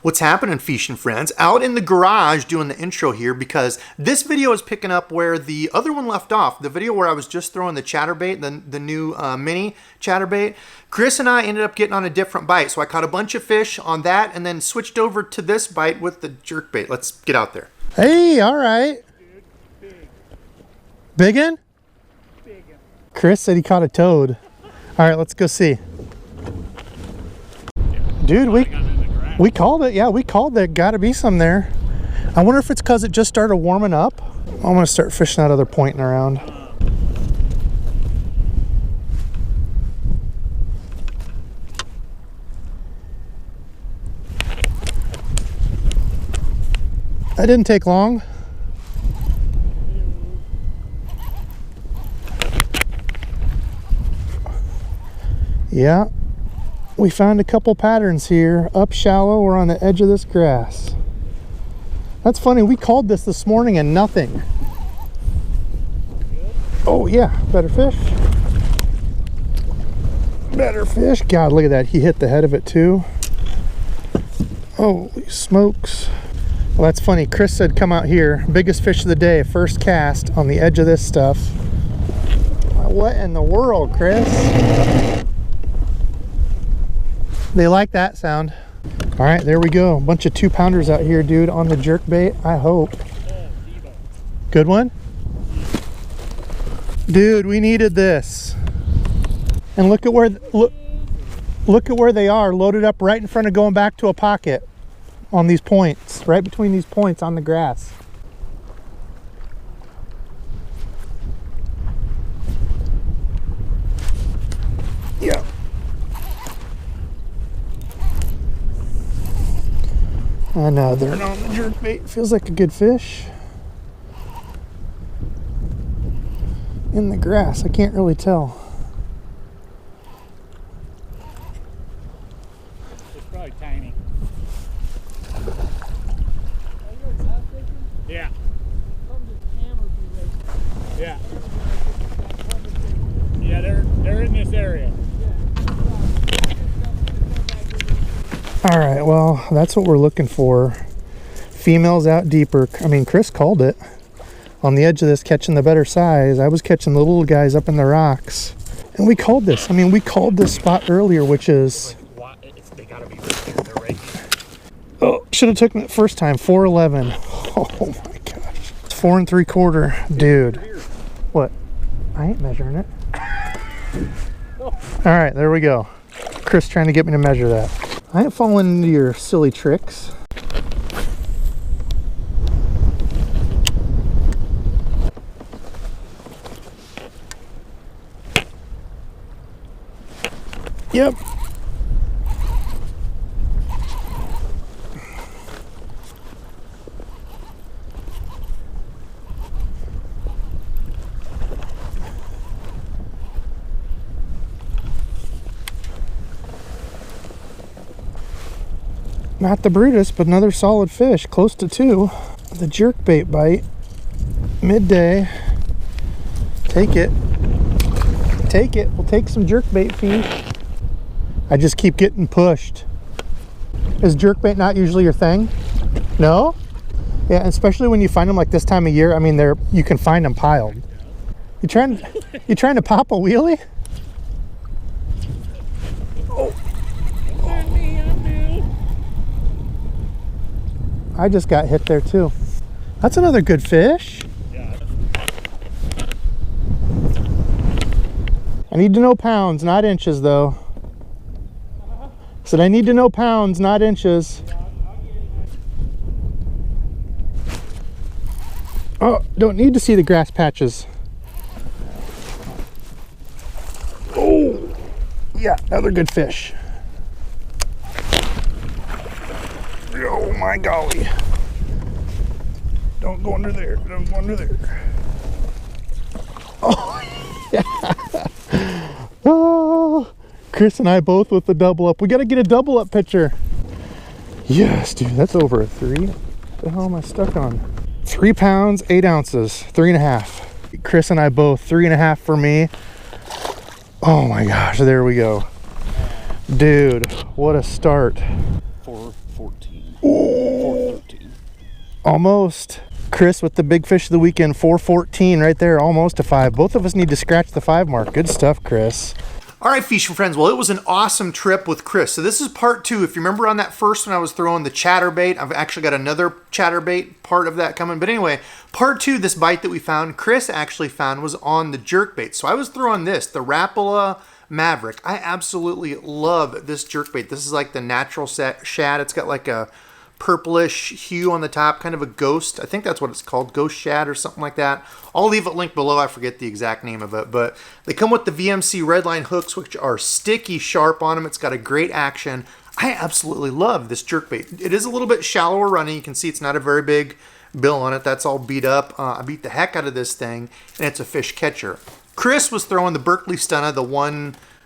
What's happening, fishing friends? Out in the garage doing the intro here because this video is picking up where the other one left off. The video where I was just throwing the chatterbait, the new mini chatterbait. Chris and I ended up getting on a different bite. So I caught a bunch of fish on that and then switched over to this bite with the jerkbait. Let's get out there. Hey, all right. Big. Biggin? Biggin. Chris said he caught a toad. All right, let's go see. Dude, we called it. Yeah, we called there. Gotta be some there. I wonder if it's because it just started warming up. I'm gonna start fishing that other pointing around. That didn't take long. Yeah. We found a couple patterns here, up shallow or on the edge of this grass. That's funny, we called this morning and nothing. Oh yeah, better fish. Better fish. God, look at that, he hit the head of it too. Holy smokes. Well, that's funny, Chris said come out here, biggest fish of the day, first cast on the edge of this stuff. What in the world, Chris? They like that sound. All right, there we go. A bunch of 2-pounders out here, dude, on the jerkbait, I hope. Good one? Dude, we needed this. And look at where look at where they are, loaded up right in front of going back to a pocket on these points, right between these points on the grass. Yeah. Another on the jerkbait. Feels like a good fish. In the grass, I can't really tell. It's probably tiny. Yeah. Yeah. Yeah, they're in this area. All right, well, that's what we're looking for. Females out deeper. I mean, Chris called it. On the edge of this, catching the better size. I was catching the little guys up in the rocks. And we called this. I mean, we called this spot earlier, which is... They gotta be right here. They're right here. Oh, should have taken it first time. 411. Oh my gosh. It's 4 3/4. Dude. What? I ain't measuring it. All right, there we go. Chris trying to get me to measure that. I ain't falling into your silly tricks. Yep. Not the Brutus, but another solid fish, close to 2. The jerkbait bite, midday. Take it. Take it. We'll take some jerkbait fish. I just keep getting pushed. Is jerkbait not usually your thing? No? Yeah, especially when you find them like this time of year. I mean, you can find them piled. You trying to pop a wheelie? Oh. I just got hit there too. That's another good fish. Yeah. I need to know pounds, not inches though. Said I need to know pounds, not inches. Oh, don't need to see the grass patches. Oh, yeah, another good fish. Oh my golly. Don't go under there. Don't go under there. Oh, yeah. Oh, Chris and I both with the double up. We got to get a double up picture. Yes, dude, that's over a 3. What the hell am I stuck on? 3 pounds, 8 ounces, 3.5. Chris and I both, 3.5 for me. Oh my gosh, there we go. Dude, what a start. 414. 413. Almost. Chris with the big fish of the weekend, 414 right there, almost a 5. Both of us need to scratch the 5 mark. Good stuff, Chris. All right, fishing friends. Well, it was an awesome trip with Chris. So this is part 2. If you remember on that first one, I was throwing the chatterbait. I've actually got another chatterbait part of that coming. But anyway, part 2, this bite that we found, Chris actually found was on the jerkbait. So I was throwing this, the Rapala Mavrik. I absolutely love this jerkbait. This is like the natural shad. It's got like a purplish hue on the top, kind of a ghost. I think that's what it's called, ghost shad or something like that. I'll leave it linked below. I forget the exact name of it, but they come with the VMC Redline hooks, which are sticky sharp on them. It's got a great action. I absolutely love this jerkbait. It is a little bit shallower running. You can see it's not a very big bill on it. That's all beat up. I beat the heck out of this thing, and it's a fish catcher. Chris was throwing the Berkeley Stunna, the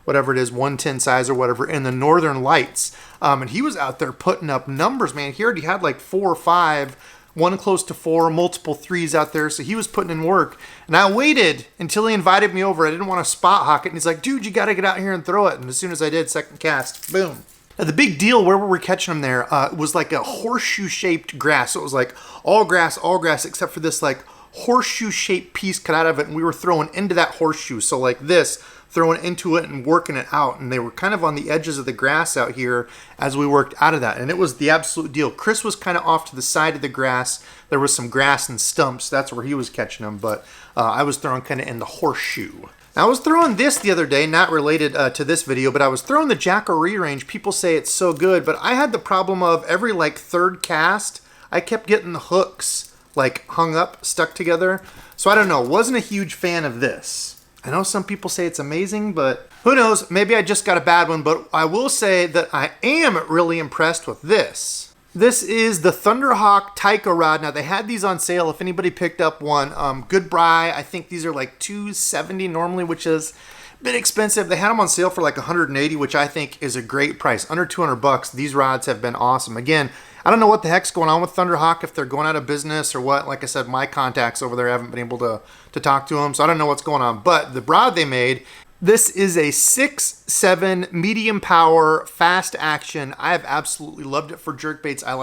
whatever it is, 110 size or whatever, in the Northern Lights. And he was out there putting up numbers, man. He already had like 4 or 5, one close to 4, multiple 3s out there. So he was putting in work. And I waited until he invited me over. I didn't want to spot hawk it. And he's like, dude, you got to get out here and throw it. And as soon as I did, second cast, boom. Now, the big deal where we were catching them there was like a horseshoe-shaped grass. So it was like all grass, except for this like horseshoe-shaped piece cut out of it. And we were throwing into that horseshoe. So like this, throwing into it and working it out, and they were kind of on the edges of the grass out here as we worked out of that, and it was the absolute deal. Chris was kind of off to the side of the grass. There was some grass and stumps. That's where he was catching them, but I was throwing kind of in the horseshoe. Now, I was throwing this the other day, not related to this video, but I was throwing the Jackaroo range. People say it's so good, but I had the problem of every like 3rd cast, I kept getting the hooks like hung up, stuck together. So I don't know, wasn't a huge fan of this. I know some people say it's amazing, but who knows? Maybe I just got a bad one, but I will say that I am really impressed with this. This is the Thunderhawk Taiko rod. Now, they had these on sale if anybody picked up one. Good buy. I think these are like $270 normally, which is a bit expensive. They had them on sale for like $180, which I think is a great price. Under 200 bucks. These rods have been awesome. Again, I don't know what the heck's going on with Thunderhawk, if they're going out of business or what. Like I said, my contacts over there haven't been able to talk to them, so I don't know what's going on. But the rod they made, this is a 6.7 medium power, fast action. I have absolutely loved it for jerkbaits. I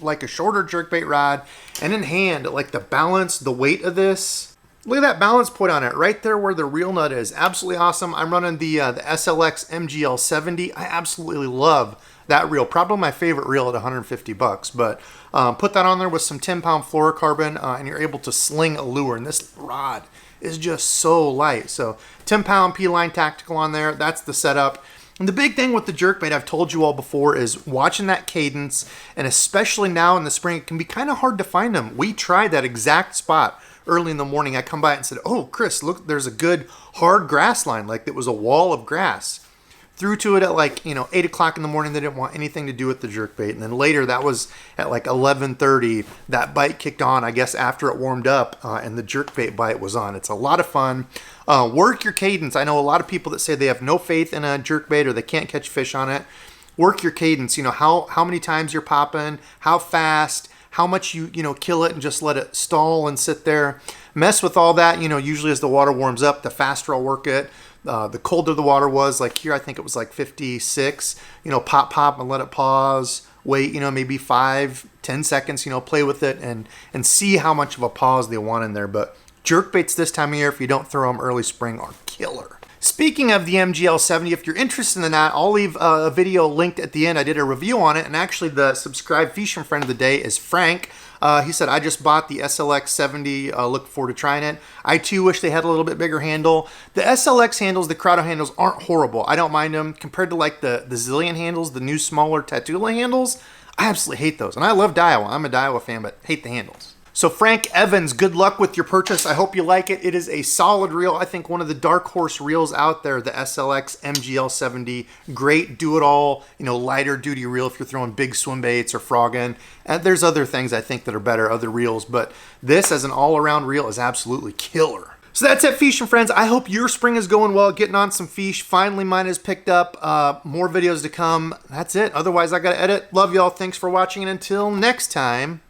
like a shorter jerkbait rod. And in hand, like the balance, the weight of this. Look at that balance point on it, right there where the reel nut is. Absolutely awesome. I'm running the SLX MGL 70. I absolutely love that reel. Probably my favorite reel at 150 bucks. But put that on there with some 10-pound fluorocarbon, and you're able to sling a lure. And this rod is just so light. So 10-pound P-line tactical on there. That's the setup. And the big thing with the jerkbait, I've told you all before, is watching that cadence. And especially now in the spring, it can be kind of hard to find them. We tried that exact spot early in the morning. I come by and said, oh, Chris, look, there's a good hard grass line. Like it was a wall of grass. Threw to it at like, 8 o'clock in the morning. They didn't want anything to do with the jerkbait. And then later, that was at like 11:30. That bite kicked on, I guess, after it warmed up, and the jerkbait bite was on. It's a lot of fun. Work your cadence. I know a lot of people that say they have no faith in a jerkbait or they can't catch fish on it. Work your cadence. How many times you're popping, how fast, how much you kill it and just let it stall and sit there. Mess with all that. Usually as the water warms up, the faster I'll work it. The colder the water was, like here, I think it was like 56, pop and let it pause, wait, maybe 5-10 seconds, play with it and see how much of a pause they want in there. But jerkbaits this time of year, if you don't throw them early spring, are killer. Speaking of the MGL 70, if you're interested in that, I'll leave a video linked at the end. I did a review on it, and actually the subscribed fishing friend of the day is Frank. He said, I just bought the SLX 70, look forward to trying it. I too wish they had a little bit bigger handle. The SLX handles, the Corrado handles, aren't horrible. I don't mind them compared to like the Zillion handles, the new smaller Tatula handles. I absolutely hate those. And I love Daiwa. I'm a Daiwa fan, but hate the handles. So Frank Evans, good luck with your purchase. I hope you like it. It is a solid reel. I think one of the dark horse reels out there, the SLX MGL 70. Great do-it-all, lighter duty reel if you're throwing big swim baits or frogging. And there's other things I think that are better, other reels, but this as an all-around reel is absolutely killer. So that's it, fishing friends. I hope your spring is going well, getting on some fish. Finally, mine has picked up. More videos to come. That's it. Otherwise, I got to edit. Love y'all. Thanks for watching, and until next time.